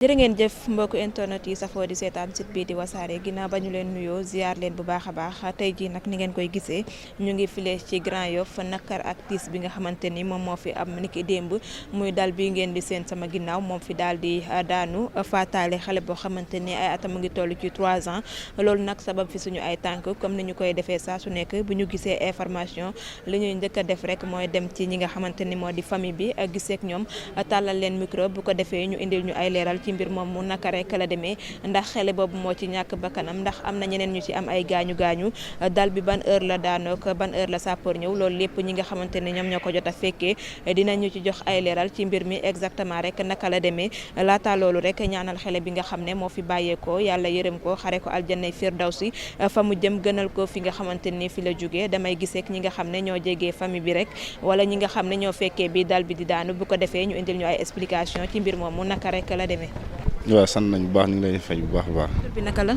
jërë ngeen jëf mbokku internet yi safoo di seetaan site bii di wasaare ginnaaw ba ñu leen nuyoo ziar leen bu baax a baax tey jii nag ni ngeen koy gisee ñu ngi file ci Grand Yoff nakar ak tiis bi nga xamante ni moom moo fi am niki démb muy dal bi ngeen di seen sama ginnaaw moom fi daal di daanu faataale xale boo xamante ni ay atam mu ngi toll ci 3 ans loolu nag sabab fi suñu ay tànk comme ni ñu koy defee saa su nekk bu ñu gisee information li ñuy njëkk a def rek mooy dem ci ñi nga xamante ni moo di famille bi gisee ak ñoom tàllal leen micro bu ko defee ñu indil ñu ay leeral mbir moom mu naka rek la demee ndax xale boobu moo ci ñàkk bakkanam ndax am na ñeneen ñu ci am ay gaañu dal bi ban heure la daanook ban heure la sapeur ñëw loolu lépp ñi nga xamante ne ñoom ñoo ko jot a fekkee dinañu ci jox ay leeral ci mbir mi exactement rek naka la demee laata loolu rek ñaanal xale bi nga xam ne moo fi bàyyeekoo yàlla yërëm ko xare ko aljannay firdawsi fa mu jëm gënal ko fi nga xamante ni fi la jógee damay giseek ñi nga xam ne ñoo jegee famille bi rek wala ñi nga xam ne ñoo fekkee bi dal bi di daanu bu ko defee ñu indil ñu ay explication ci mbir moom mu naka rek la demee. waaw sant nañ bu baax ñu ngi lay fay bu baax a baax. tur bi naka la.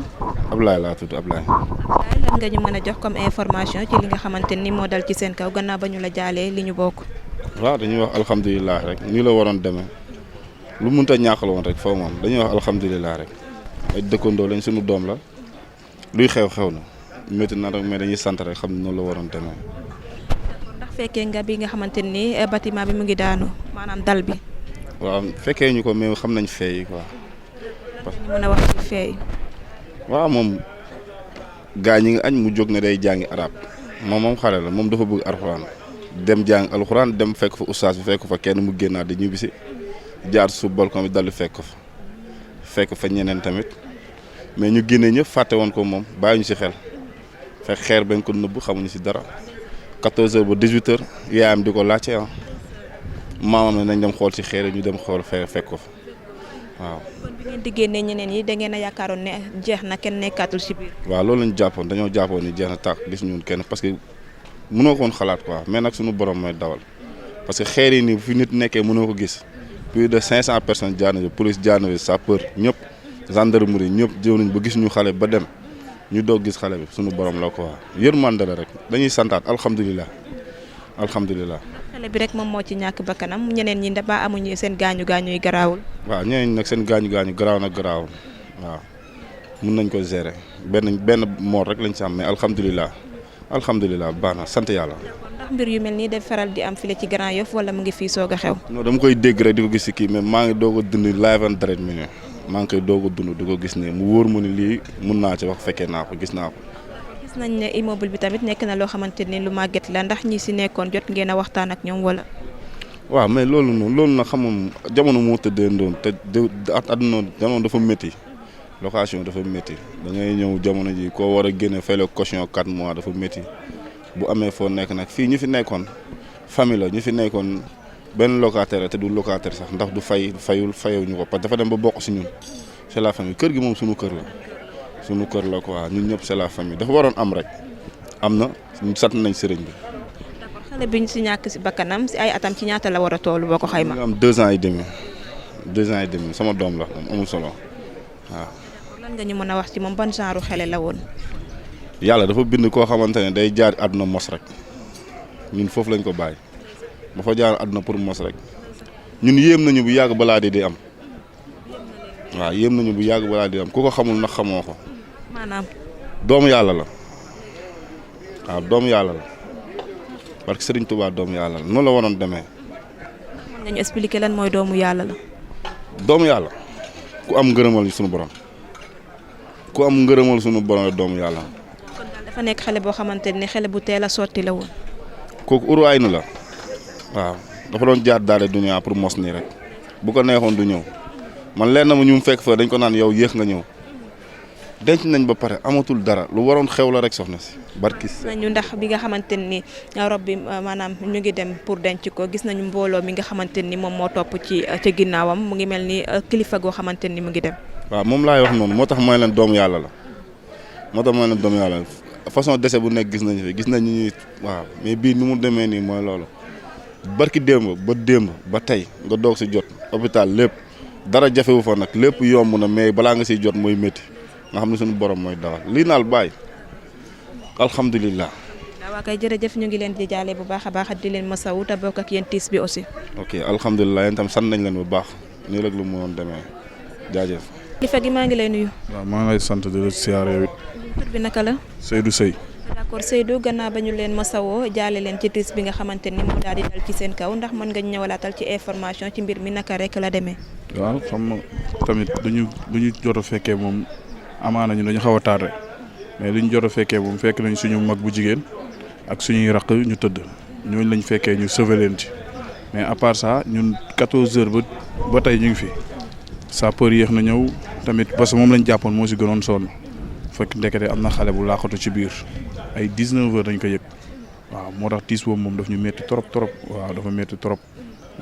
Ablaye laa tudd Ablaye. lan nga ñu mën a jox comme information ci li nga xamante ni moo dal ci seen kaw gannaaw ba ñu la jaalee li ñu bokk. waaw dañuy wax alhamdulilah rek nii la waroon demee lu mënta ñàkk la woon rek foofu moom dañuy wax alhamdulilah rek ay dëkkandoo lañ suñu doom la luy xew na métti na rek mais dañuy sant rek xam ne noonu la waroon demee. ndax fekkee nga bi nga xamante ni bâtiment bi mu ngi daanu maanaam dal bi. waaw fekkee ñu ko mais xam nañ fee quoi. ñu mën a wax ci fee. waaw moom gaa ñi ngi añ mu jóg ne day jàngi arab moom xale la moom dafa bëgg alxuraan dem jàng alxuraan dem fekk fa ustaas bi fekk fa kenn mu génnaat di ñibbisi jaar su balcon bi dal di fekk fa ñeneen tamit mais ñu génnee ñëpp fàtte woon ko moom bàyyi ñu si xel fekk xeer bañ ko nëbb xamuñu si dara 14h ba 18h yaayam di ko laajte maamam ne nañ dem xool si xeer ñu dem xool fekk ko fa waaw. kon bi ngeen di génnee ñeneen yi da ngeen a yaakaaroon ne jeex na kenn nekkaatul si biir. waaw loolu lañu jàppoon dañoo jàppoon ni jeex na tàkk gis ñun kenn parce que mënoo ko woon xalaat quoi mais nag suñu borom mooy dawal parce que xeer yi nii fi nit nekkee mënoo ko gis plus de 500 personnes jaar nañu police jaar nañu sapeur ñëpp gendarmerie ñëpp jëw nañ ba gis ñu xale ba dem ñu doog gis xale bi suñu borom la ko wax yërmande la rek dañuy santaat alhamdulilah. xale bi rek moom moo ci ñàkk bakkanam ñeneen ñi dafa amuñu seen gaañu yi garaawul. waaw ñeneen nag seen gaañu garaaw na garaawul waaw mun nañ ko gérer benn moor rek lañ si am mais alhamdulilah baax na sant yàlla. ndax mbir yu mel nii daf faral di am file ci Grand Yoff wala mu ngi fii soog a xew. non dama koy dégg rek di ko gis si kii mais maa ngi doog a dund live and direct mi ne maa ngi koy doog a dund di ko gis ne mu wóor mu ni lii mun naa ci wax fekkee naa ko gis naa ko. gis nañ ne immeuble bi tamit nekk na loo xamante ni lu màgget la ndax ñi si nekkoon jot ngeen a waxtaan ak ñoom wala. waaw mais loolu nag xamam jamono moo tëddee ndoon te àdduna jamono dafa métti location dafa métti da ngay ñëw jamono ji koo war a génne fay la caution 4 mois dafa métti bu amee foo nekk nag fii ñu fi nekkoon famille la ñu fi nekkoon benn locataire te du locataire sax ndax du fayuñu ko parce que dafa dem ba bokk si ñun c'est la famille kër gi moom suñu kër la quoi ñun ñëpp c'est la famille dafa waroon am rek am na ñu sant nañ sëriñ bi. d'accord xale bi ñu si ñàkk si bakkanam si ay atam ci ñaata la war a toll boo ko xayma. nga am 2 ans et demi sama doom la moom amul solo waaw. lan nga ñu mën a wax ci moom ban genre xale la woon. yàlla dafa bind koo xamante ne day jaar àdduna mos rek ñun foofu lañ ko bàyyi dafa jaar àdduna pour mos rek ñun yéem nañu bu yàgg balaa di am waaw yéem nañu bu yàgg balaa di am ku ko xamul nag xamoo ko. maanaam. doomu yàlla la waaw doomu yàlla la parce que Serigne Touba doomu yàlla la noonu la waroon demee. mën nga ñu expliquer lan mooy doomu yàlla la. doomu yàlla ku am ngërëmal suñu borom la doomu yàlla. kon daal dafa nekk xale boo xamante ni xale bu teel a sotti la woon. kooku uru ay nu la waaw dafa doon jaar daale dunya pour mos nii rek bu ko neexoon du ñëw man leen na ma ñu fekk fa dañ ko naan yow yéex nga ñëw. denc nañ ba pare amatul dara lu waroon xew la rek soxna si barki nañu ndax bi nga xamante ni rob bi maanaam ñu ngi dem pour denc ko gis nañu mbooloo mi nga xamante ni moom moo topp ci ginnaawam mu ngi mel ni kilifa goo xamante ni mu ngi dem. waaw moom laay wax noonu moo tax mooy leen doomu yàlla la façon décès bu nekk gis nañ ñi waaw mais bii ni mu demee nii mooy loolu barki démb ba tey nga doog si jot hôpital lépp dara jafewu fa nag lépp yomb na mais balaa nga siy jot mooy métti. nga xam ne suñu borom mooy dawal lii naal bàyyi alhamdulilah. waaw kay jërëjëf ñu ngi leen di jaale bu baax a baax di leen masawu te bokk ak yéen tiis bi aussi. ok alhamdulilah yéen tam sant nañ leen bu baax nii rek lu mu mënoon demee jaajëf. kilifa gi maa ngi lay nuyu. waaw maa ngi lay sant di la siyaare yow it. tur bi naka la. Seydou Seye. d'accord Seydou gannaaw ba ñu leen masawoo jaale leen ci tiis bi nga xamante ni moo daal di dal ci seen kaw ndax mën nga ñëwalaatal ci information ci mbir mi naka rek la demee. waaw xam nga tamit lu ñu jot a fekkee moom amaana ñu dañu xaw a tardé mais lu ñu jot a fekkee moom fekk nañ suñu mag bu jigéen ak suñuy raq ñu tëdd ñooñu lañ fekkee ñu sauvé leen ci mais à part ça ñun 14h ba tey ñu ngi fi sapeur yéex na ñëw tamit parce que moom lañ jàppoon moo si gënoon sonn fekk ndekete am na xale bu laaxatu ci biir ay 19h dañ ko yëg waaw moo tax tiis boobu moom daf ñu métti trop waaw dafa métti trop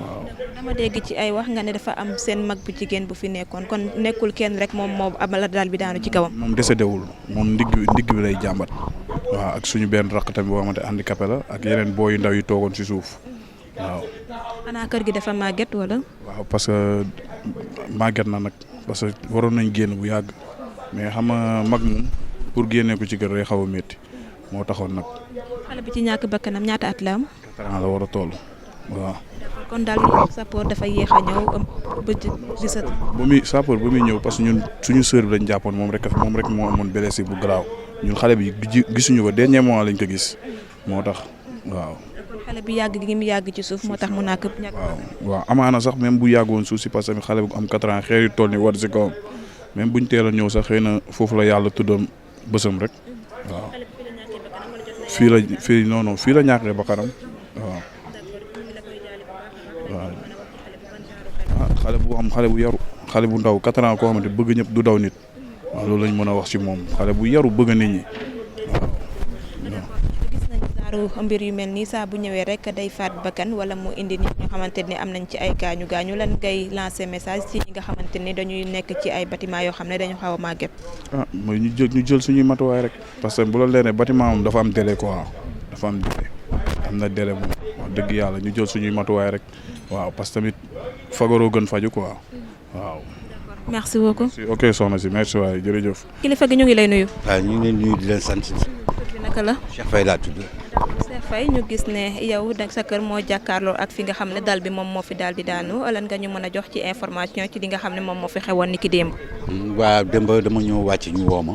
waaw. dama dégg ci ay wax nga ne dafa am seen mag bu jigéen bu fi nekkoon kon nekkul kenn rek moom moo amala daal bi daanu ci kawam. moom décédé wul moom ndigg bi lay jàmbat waaw ak suñu benn raq tamit boo xamante handicapé la ak yeneen booy yu ndaw yi toogoon ci suuf waaw. xanaa kër gi dafa màgget wala. waaw parce que màgget na nag parce que waroon nañ génn bu yàgg mais xam nga mag moom pour génnee ko ci kër day xaw a métti moo taxoon nag. xale bi ci ñàkk bakkanam ñaata at la am. 4 ans la war a toll waaw. kon daal sapeur dafa yéex a ñëw ba 17. Sapeur ba muy ñëw parce que ñun suñu sœur bi lañ jàppoon moom rek moo amoon blessé bu garaaw ñun xale bi gisuñu ko dernier mois lañ ko gis moo tax waaw. xale bi yàgg gi mu yàgg ci suuf moo tax mu ñàkk. waaw amaana sax même bu yàggoon suuf si parce que xale bu am 4 ans xeer yu toll ni war si kawam même buñ teel a ñëw sax xëy na foofu la yàlla tuddoon bësam rek waaw. fii la ñàkkee ba kanam waaw. waaw xale bu yaru xale bu ndaw 4 ans koo xamante bëgg ñëpp du daw nit waaw loolu lañ mën a wax ci moom xale bu yaru bëgg nit ñi waaw. gis nañ saaru mbir yu mel nii saa bu ñëwee rek day faat bakkan wala mu indi nit ñoo xamante ni am nañ ci ay gaañu lan ngay lancer message ci ñi nga xamante ni dañuy nekk ci ay bâtiment yoo xam ne dañu xaw a màgget. mooy ñu jël suñuy matuwaay rek parce que bu la leeree bâtiment moom dafa am délai quoi dafa am délai am na délai moom wax dëgg yàlla ñu jël suñuy matuwaay rek waaw parce que tamit fagaroo gën faju quoi waaw. merci beaucoup. ok soxna si merci waay jërëjëf. kilifa gi ñu ngi lay nuyu. waaw ñu ngi leen nuyu di leen sant. tur bi naka la. Cheikh Faye laa tudd. Cheikh Faye ñu gis ne yow sa kër moo jàkkaarloo ak fi nga xam ne dal bi moom moo fi daal di daanu lan nga ñu mën a jox ci information ci li nga xam ne moom moo fi xewoon ni ki démb. waaw démb dama ñëw wàcc ñu woo ma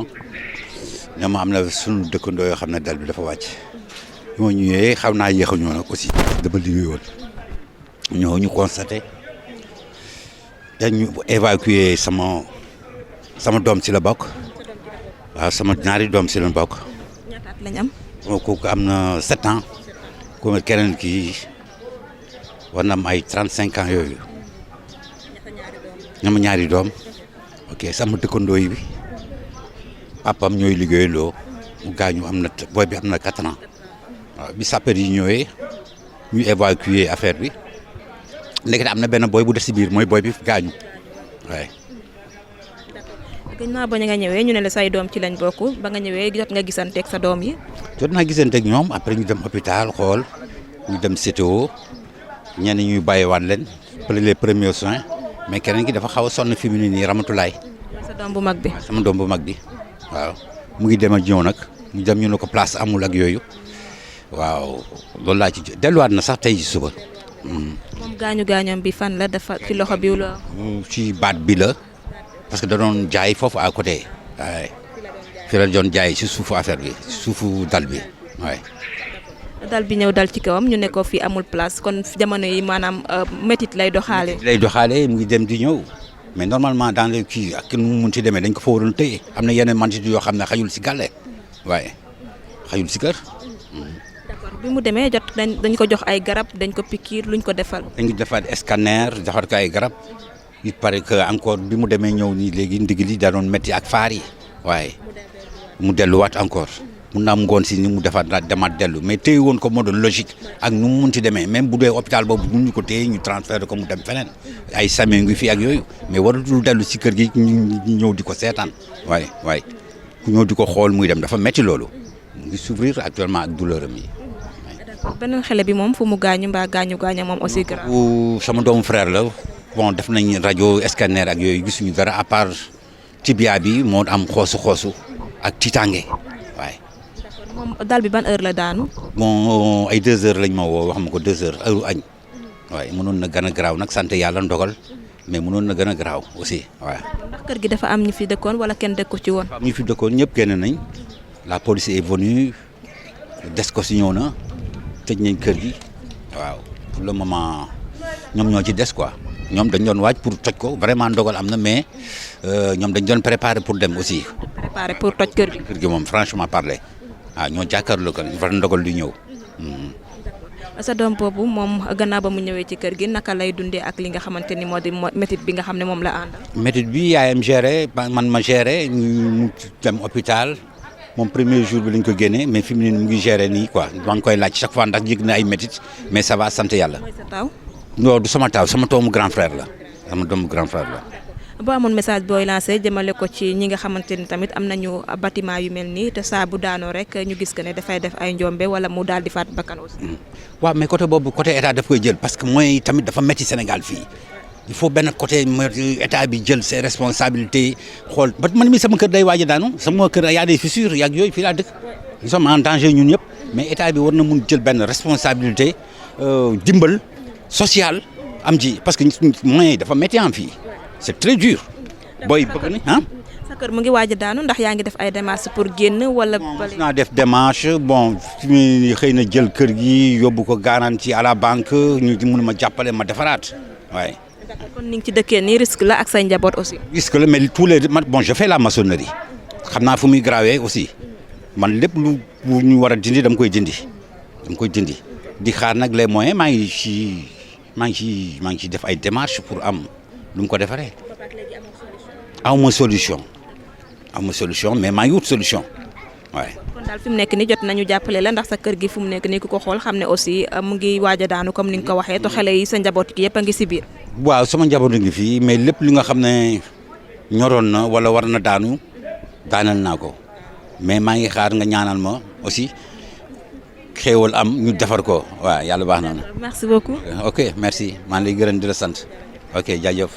ne ma am na suñu dëkkandoo yoo xam ne dal bi dafa wàcc bi ma ñëwee xam naa yéex a ñëw nag aussi dama liggéeyoon ñëw ñu constaté dañu évacuer sama doom si la bokk waaw sama ñaari doom si la bokk. ñaata at lañ am. kooku am na 7 ans ku keneen kii war na am ay 35 ans yooyu ñama ñaari doom ok sama dëkkandoo yi bi papam ñooy liggéeyandoo mu gaañu am na booy bi am na 4 ans waaw bi sapeur yi ñëwee ñu évacuer affaire bi léegi am na benn booy bu des si biir mooy booy bi gaañu waaye. gannaaw ba nga ñëwee ñu ne la say doom ci lañ bokk ba nga ñëwee jot nga gisanteeg sa doom yi. jot naa gisanteeg ñoom après ñu dem hôpital xool ñu dem CTO ñenn ñuy bàyyiwaat leen les premiers soins mais keneen ki dafa xaw a sonn fi mu ne nii Ramatulaay. sa doom bu mag bi. sama doom bu mag bi waaw mu ngi dem ak ñëw nag mu dem ñu ne ko place amul ak yooyu waaw loolu laa ci delluwaat na sax tey ci suba. moom gaañoom bi fan la dafa ci loxo bi la. ci baat bi la parce que da doon jaay foofu à côté waaye fi la doon jaay ci suufu affaire bi suufu dal bi waaye. dal bi ñëw dal ci kawam ñu ne ko fii amul place kon jamono yi maanaam métit lay doxaale. mu ngi dem di ñëw mais normalement dans les kii ak nu mu munti demee dañ ko fa waroon tëye am na yeneen mantit yoo xam ne xajul si gàlle waaye xajul si kër. d'accord bi mu demee jot dañ ko jox ay garab dañ ko pikiir luñ ko defal. dañ ko defaat scanner joxat ko ay garab il paraît que encore bi mu demee ñëw nii léegi ndig li da doon métti ak faar yi waaye mu delluwaat encore mun naa am ngoon si ni mu defaat demaat dellu mais téye woon ko moo doon logique ak nu mu munti demee même bu dee hôpital boobu mun ñu ko téye ñu transféré ko mu dem feneen ay same ngi fi ak yooyu mais waratul dellu si kër gi ñu ñëw di ko seetaan waaye ku ñëw di ko xool muy dem dafa métti loolu mu ngi souffrir actuellement ak douleur am yi. beneen xale bi moom fu mu gaañu mbaa gaañu moom aussi grave. sama doomu frère la bon def nañ rajo scanner ak yooyu gisuñu dara à part tibia bi moo am xoosu ak tiitaange waaye. moom dal bi ban heure la daanu. bon ay 2 heures lañ ma woo wax ma ko 2 heures heure añ waaye mënoon na gën a garaaw nag sant yàlla ndogal mais mënoon na gën a garaaw aussi waaw. ndax kër gi dafa am ñu fi dëkkoon wala kenn dëkku ci woon. am ñu fi dëkkoon ñëpp génn nañ la police est venue des ko si ñëw na tëj nañ kër gi waaw pour le moment ñoom ñoo ci des quoi ñoom dañ doon waaj pour toj ko vraiment ndogal am na mais ñoom dañ doon préparer pour dem aussi. préparer pour toj kër gi. kër gi moom franchement parler waaw ñoo jàkkaarloo ko fa ndogal du ñëw. sa doom boobu moom gannaaw ba mu ñëwee ci kër gi naka lay dundee ak li nga xamante ni moo di métit bi nga xam ne moom la àndal. métit bi yaayam géré man ma géré mu dem hôpital moom premier jour bi lañ ko génnee mais fi mu ne mu ngi géré nii quoi maa ngi koy laaj chaque fois ndax yëg na ay métit mais ça va sant yàlla. mooy sa taw. non du sama taw sama doomu grand frère la sama doomu grand frère la. boo amoon message booy lancé jëmale ko ci ñi nga xamante ni tamit am nañu bâtiment yu mel nii te saa bu daanoo rek ñu gis que ne dafay def ay njombe wala mu daal di faat bakkan aussi. waaw mais côté boobu côté état daf koy jël parce que mooy tamit dafa métti Sénégal fii il faut benn côté état bi jël ses responsabilités xool ba man mi sama kër day waaj a daanu sama kër y a des fissures y a yooyu fii laa dëkk nous sommes en danger ñun ñëpp mais état bi war na mun jël benn responsabilité dimbal social am ji parce que moyens yi dafa métti am fii. c'est très dur. booy bëgg ni ah. sa kër mu ngi waaj a daanu ndax yaa ngi def ay démarches pour génn wala. mos naa def démarche bon fi mu xëy na jël kër gi yóbbu ko garantie à la banque ñu mun ma jàppale ma defaraat waaye. kon ni nga ci dëkkee nii risque la ak say njaboot aussi. risque la mais tous les bon je fais la maçonnerie xam naa fu muy grawee aussi man lépp lu ñu war a dindi dama koy dindi di xaar nag les moyens maa ngi ci def ay démarches pour am. lu mu ko defaree awma solution mais maa ngi wut solution waaye. kon daal fi mu nekk nii jot nañu jàppale la ndax sa kër gi fu mu nekk nii ku ko xool xam ne aussi mu ngi waaj a daanu comme ni nga ko waxee te xale yi sa njaboot gi yëpp a ngi si biir. waaw sama njaboot a ngi fii mais lépp li nga xam ne ñoroon na wala war na daanu daanal naa ko mais maa ngi xaar nga ñaanal ma aussi xéewal am ñu defar ko waaw yàlla baax na. merci beaucoup. ok merci maa ngi lay gërëm di la sant. ok jaajëf.